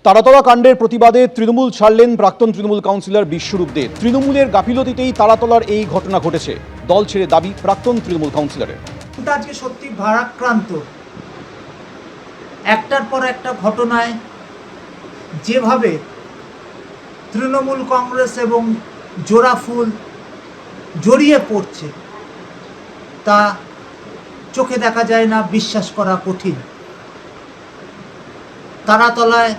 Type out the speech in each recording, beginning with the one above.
তারাতলা কাণ্ডের প্রতিবাদে তৃণমূল ছাড়লেন প্রাক্তন তৃণমূল কাউন্সিলর বিশ্বরূপ দে। তৃণমূলের গাফিলতিতেই তারাতলার এই ঘটনা ঘটেছে, দল ছেড়ে দাবি প্রাক্তন তৃণমূল কাউন্সিলরের। আজকে সত্যি ভারাক্রান্ত, একটার পর একটা ঘটনায় যেভাবে তৃণমূল কংগ্রেস এবং জোড়াফুল জড়িয়ে পড়ছে তা চোখে দেখা যায় না, বিশ্বাস করা কঠিন। তারাতলায়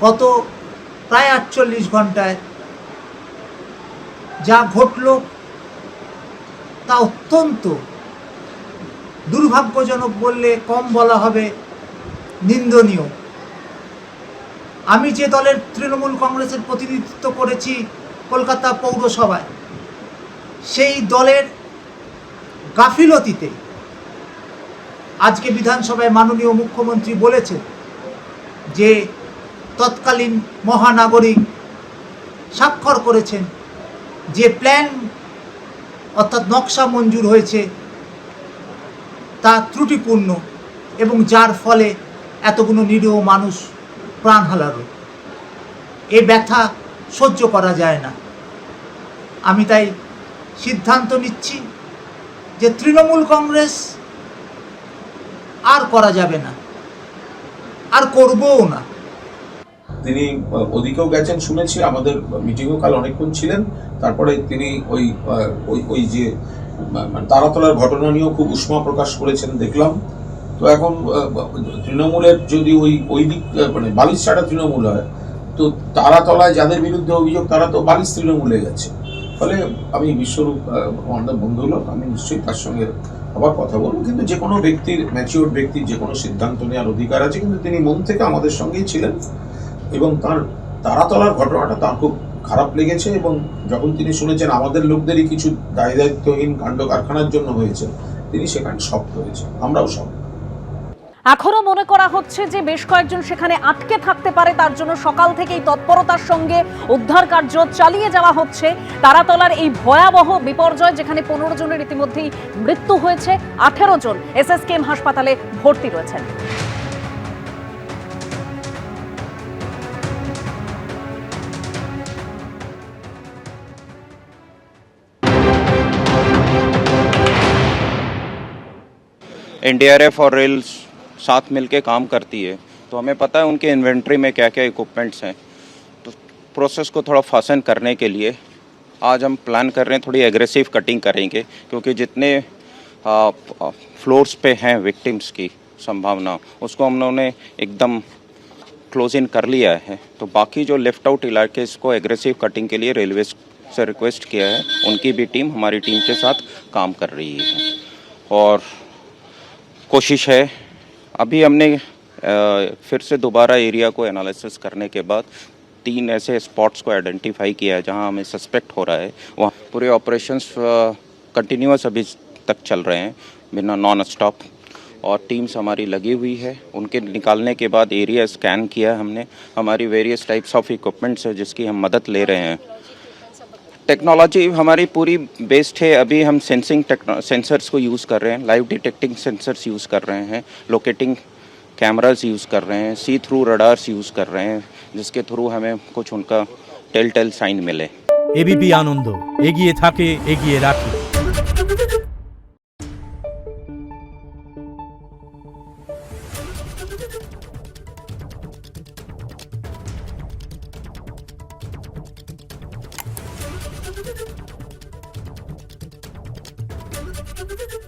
গত প্রায় 48 ঘন্টায় যা ঘটল তা অত্যন্ত দুর্ভাগ্যজনক বললে কম বলা হবে, নিন্দনীয়। আমি যে দলের তৃণমূল কংগ্রেসের প্রতিনিধিত্ব করেছি কলকাতা পৌরসভায়, সেই দলের গাফিলতিতে আজকে বিধানসভায় মাননীয় মুখ্যমন্ত্রী বলেছেন যে তৎকালীন মহানাগরিক স্বাক্ষর করেছেন যে প্ল্যান অর্থাৎ নকশা মঞ্জুর হয়েছে তা ত্রুটিপূর্ণ এবং যার ফলে এতগুলো নিরীহ মানুষ প্রাণ হারালো। এ ব্যথা সহ্য করা যায় না। আমি তাই সিদ্ধান্ত নিচ্ছি যে তৃণমূল কংগ্রেস আর করা যাবে না, আর করবও না। তিনি ওদিকেও গেছেন শুনেছি, আমাদের মিটিংও কাল অনেকক্ষণ ছিলেন। তারপরে তিনি ওই যে তারাতলার ঘটনা নিয়েও খুব উষ্মা প্রকাশ করেছেন দেখলাম। তো এখন তৃণমূলের যদি ওই দিক মানে বালিশছাড়া তৃণমূল হয়, তো তারাতলায় যাদের বিরুদ্ধে অভিযোগ তারা তো বালিশ তৃণমূলে গেছে। ফলে আমি বিশ্বরূপ আমাদের বন্ধু হলো, আমি নিশ্চয়ই তার সঙ্গে আবার কথা বলবো। কিন্তু যে কোনো ব্যক্তির, ম্যাচিওর ব্যক্তির যে কোনো সিদ্ধান্ত নেওয়ার অধিকার আছে, কিন্তু তিনি মন থেকে আমাদের সঙ্গেই ছিলেন এবং তার তারাতলার ঘটনাটা তার খুব খারাপ লেগেছে। এবং যখন তিনি শুনেছেন আমাদের লোকদেরই কিছু দায়িত্বহীন কাণ্ড কারখানার জন্য হয়েছে, তিনি সেখানে শক্ত হয়েছে, আমরাও শক্ত। এখনো মনে করা হচ্ছে যে বেশ কয়েকজন সেখানে আটকে থাকতে পারে, তার জন্য সকাল থেকেই তৎপরতার সঙ্গে উদ্ধার কার্য চালিয়ে যাওয়া হচ্ছে। তারাতলার এই ভয়াবহ বিপর্যয়, যেখানে 15 জনের ইতিমধ্যেই মৃত্যু হয়েছে, 18 জন এসএসকেএম হাসপাতালে ভর্তি রয়েছেন। एनडीआरएफ और रेल साथ मिलके काम करती है, तो हमें पता है उनके इन्वेंट्री में क्या क्या इक्विपमेंट्स हैं। तो प्रोसेस को थोड़ा फासन करने के लिए आज हम प्लान कर रहे हैं, थोड़ी एग्रेसिव कटिंग करेंगे, क्योंकि जितने फ्लोर्स पे हैं विक्टिम्स की संभावना, उसको हम लोगों ने एकदम क्लोज इन कर लिया है। तो बाकी जो लेफ्ट आउट इलाके को एग्रेसिव कटिंग के लिए रेलवे से रिक्वेस्ट किया है, उनकी भी टीम हमारी टीम के साथ काम कर रही है। और कोशिश है, अभी हमने फिर से दोबारा एरिया को एनालिसिस करने के बाद 3 ऐसे स्पॉट्स को आइडेंटिफाई किया है जहां हमें सस्पेक्ट हो रहा है। वहाँ पूरे ऑपरेशंस कंटिन्यूस अभी तक चल रहे हैं, बिना नॉन स्टॉप, और टीम्स हमारी लगी हुई है। उनके निकालने के बाद एरिया स्कैन किया हमने, हमारी वेरियस टाइप्स ऑफ इक्विपमेंट्स है जिसकी हम मदद ले रहे हैं। टेक्नोलॉजी हमारी पूरी बेस्ड है। अभी हम सेंसर्स को यूज़ कर रहे हैं, लाइव डिटेक्टिंग सेंसर्स यूज़ कर रहे हैं, लोकेटिंग कैमरास यूज़ कर रहे हैं, सी थ्रू रडार्स यूज़ कर रहे हैं, जिसके थ्रू हमें कुछ उनका टेल साइन मिले। एबीपी आनंद एगिए थाके एगिए राखे। Thank you.